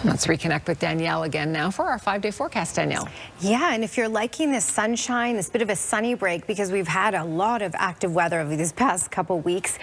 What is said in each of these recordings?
Let's reconnect with Danielle again now for our 5-day forecast, Danielle. Yeah, and if you're liking this sunshine, this bit of a sunny break, because we've had a lot of active weather over these past couple weeks,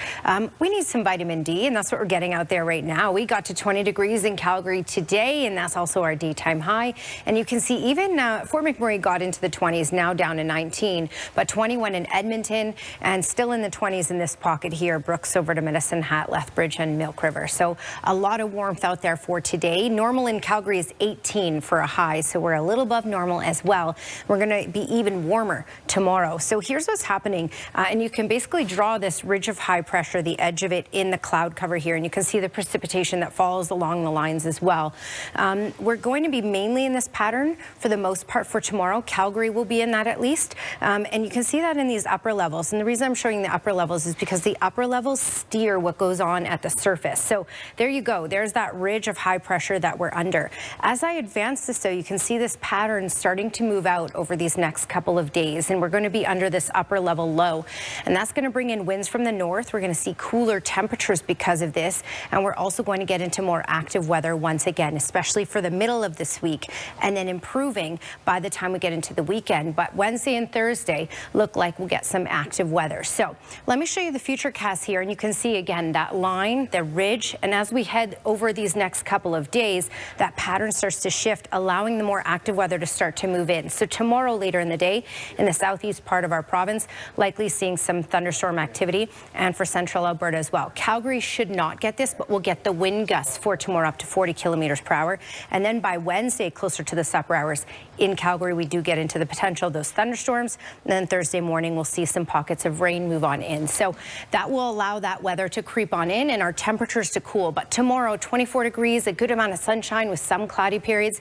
we need some vitamin D, and that's what we're getting out there right now. We got to 20 degrees in Calgary today, and that's also our daytime high. And you can see even Fort McMurray got into the 20s, now down to 19, but 21 in Edmonton, and still in the 20s in this pocket here, Brooks over to Medicine Hat, Lethbridge, and Milk River. So a lot of warmth out there for today. Normal in Calgary is 18 for a high, so we're a little above normal as well. We're going to be even warmer tomorrow. So here's what's happening, and you can basically draw this ridge of high pressure, the edge of it in the cloud cover here, and you can see the precipitation that falls along the lines as well. We're going to be mainly in this pattern for the most part for tomorrow. Calgary will be in that at least, and you can see that in these upper levels. And the reason I'm showing the upper levels is because the upper levels steer what goes on at the surface. So there you go. There's that ridge of high pressure that we're under. As I advance this, though, you can see this pattern starting to move out over these next couple of days, and we're going to be under this upper level low, and that's going to bring in winds from the north. We're going to see cooler temperatures because of this, and we're also going to get into more active weather once again, especially for the middle of this week, and then improving by the time we get into the weekend. But Wednesday and Thursday look like we'll get some active weather. So let me show you the futurecast here, and you can see again that line, the ridge, and as we head over these next couple of days, that pattern starts to shift, allowing the more active weather to start to move in. So tomorrow later in the day in the southeast part of our province, likely seeing some thunderstorm activity, and for central Alberta as well. Calgary should not get this, but we'll get the wind gusts for tomorrow up to 40 kilometers per hour. And then by Wednesday, closer to the supper hours in Calgary, we do get into the potential of those thunderstorms. And then Thursday morning, we'll see some pockets of rain move on in. So that will allow that weather to creep on in and our temperatures to cool. But tomorrow, 24 degrees, a good amount of sunshine with some cloudy periods.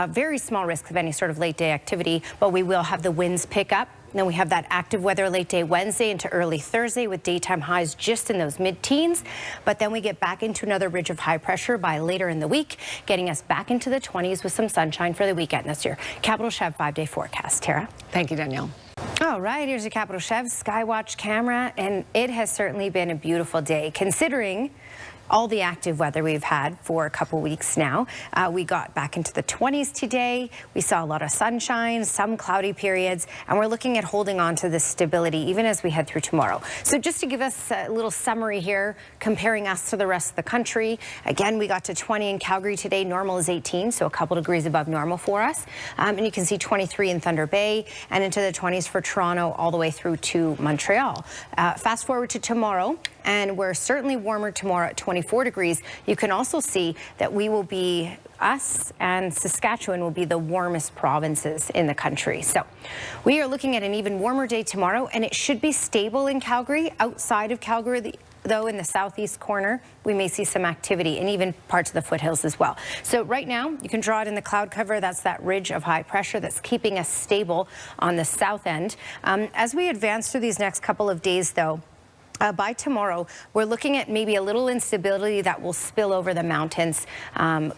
Very small risk of any sort of late day activity, but we will have the winds pick up. Then we have that active weather late day Wednesday into early Thursday with daytime highs just in those mid-teens. But then we get back into another ridge of high pressure by later in the week, getting us back into the 20s with some sunshine for the weekend this year. Capital Chev 5-day forecast. Tara? Thank you, Danielle. All right, here's your Capital Chev Skywatch camera, and it has certainly been a beautiful day considering all the active weather we've had for a couple weeks now. We got back into the 20s today. We saw a lot of sunshine, some cloudy periods, and we're looking at holding on to this stability even as we head through tomorrow. So just to give us a little summary here, comparing us to the rest of the country, again, we got to 20 in Calgary today. Normal is 18, so a couple degrees above normal for us. And you can see 23 in Thunder Bay and into the 20s for Toronto all the way through to Montreal. Fast forward to tomorrow, and we're certainly warmer tomorrow at 24 degrees. You can also see that we will be, us and Saskatchewan will be the warmest provinces in the country. So we are looking at an even warmer day tomorrow, and it should be stable in Calgary. Outside of Calgary, though, in the southeast corner, we may see some activity and even parts of the foothills as well. So right now, you can draw it in the cloud cover. That's that ridge of high pressure that's keeping us stable on the south end. As we advance through these next couple of days, though, by tomorrow, we're looking at maybe a little instability that will spill over the mountains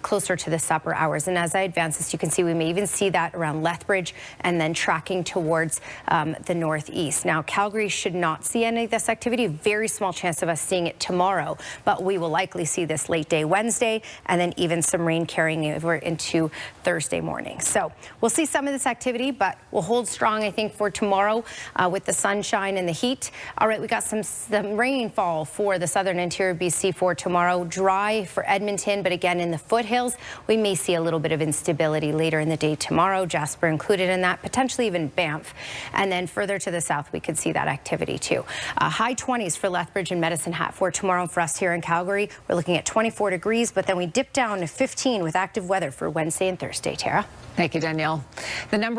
closer to the supper hours. And as I advance this, you can see we may even see that around Lethbridge and then tracking towards the northeast. Now, Calgary should not see any of this activity. Very small chance of us seeing it tomorrow, but we will likely see this late day Wednesday and then even some rain carrying over into Thursday morning. So we'll see some of this activity, but we'll hold strong, I think, for tomorrow with the sunshine and the heat. All right, we got some rainfall for the southern interior BC for tomorrow. Dry for Edmonton, but again in the foothills, we may see a little bit of instability later in the day tomorrow. Jasper included in that, potentially even Banff. And then further to the south, we could see that activity too. High 20s for Lethbridge and Medicine Hat for tomorrow. For us here in Calgary, we're looking at 24 degrees, but then we dip down to 15 with active weather for Wednesday and Thursday. Tara? Thank you, Danielle. The number